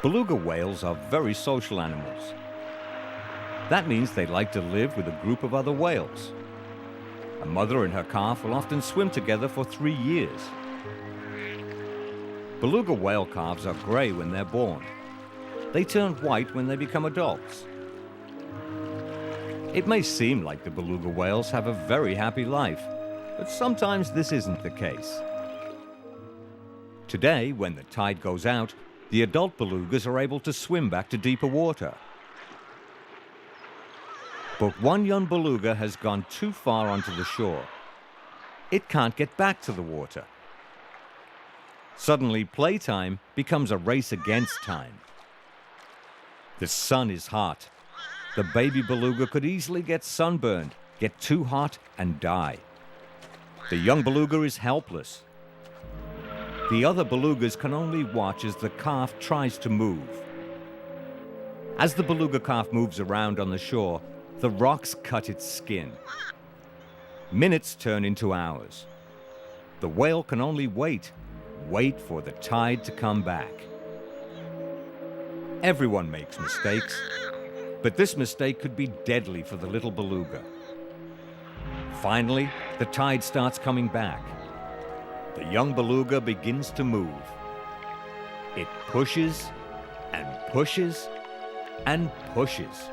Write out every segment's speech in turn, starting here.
Beluga whales are very social animals. That means they like to live with a group of other whales. A mother and her calf will often swim together for 3 years. Beluga whale calves are gray when they're born. They turn white when they become adults. It may seem like the beluga whales have a very happy life, but sometimes this isn't the case. Today, when the tide goes out, the adult belugas are able to swim back to deeper water. But one young beluga has gone too far onto the shore. It can't get back to the water. Suddenly, playtime becomes a race against time. The sun is hot. The baby beluga could easily get sunburned, get too hot, and die. The young beluga is helpless. The other belugas can only watch as the calf tries to move. As the beluga calf moves around on the shore, the rocks cut its skin. Minutes turn into hours. The whale can only wait for the tide to come back. Everyone makes mistakes, but this mistake could be deadly for the little beluga. Finally, the tide starts coming back. The young beluga begins to move. It pushes and pushes and pushes.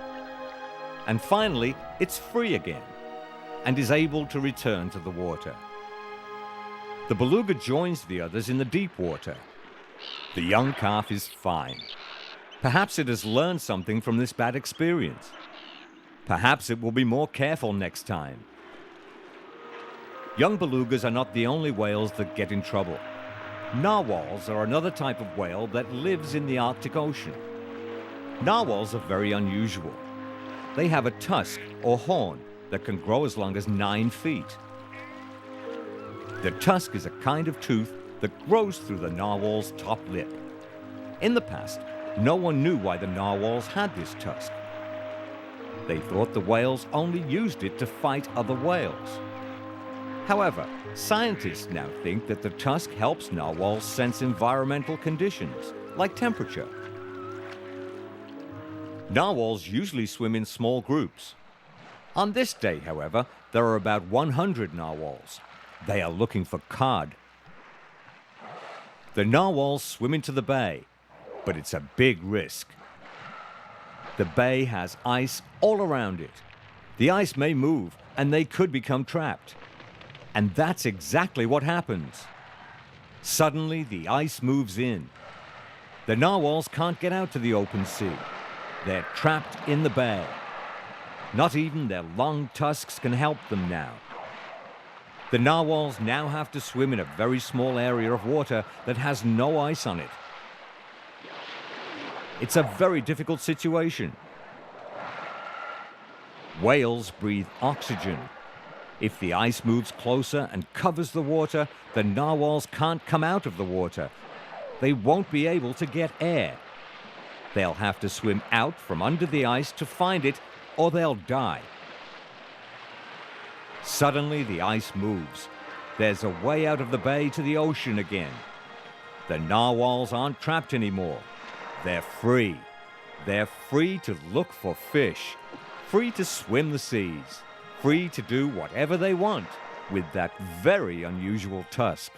And finally, it's free again and is able to return to the water. The beluga joins the others in the deep water. The young calf is fine. Perhaps it has learned something from this bad experience. Perhaps it will be more careful next time. Young belugas are not the only whales that get in trouble. Narwhals are another type of whale that lives in the Arctic Ocean. Narwhals are very unusual. They have a tusk or horn that can grow as long as 9 feet. The tusk is a kind of tooth that grows through the narwhal's top lip. In the past, no one knew why the narwhals had this tusk. They thought the whales only used it to fight other whales. However, scientists now think that the tusk helps narwhals sense environmental conditions, like temperature. Narwhals usually swim in small groups. On this day, however, there are about 100 narwhals. They are looking for cod. The narwhals swim into the bay, but it's a big risk. The bay has ice all around it. The ice may move, and they could become trapped. And that's exactly what happens. Suddenly, the ice moves in. The narwhals can't get out to the open sea. They're trapped in the bay. Not even their long tusks can help them now. The narwhals now have to swim in a very small area of water that has no ice on it. It's a very difficult situation. Whales breathe oxygen. If the ice moves closer and covers the water, the narwhals can't come out of the water. They won't be able to get air. They'll have to swim out from under the ice to find it, or they'll die. Suddenly, the ice moves. There's a way out of the bay to the ocean again. The narwhals aren't trapped anymore. They're free. They're free to look for fish, free to swim the seas, free to do whatever they want with that very unusual tusk.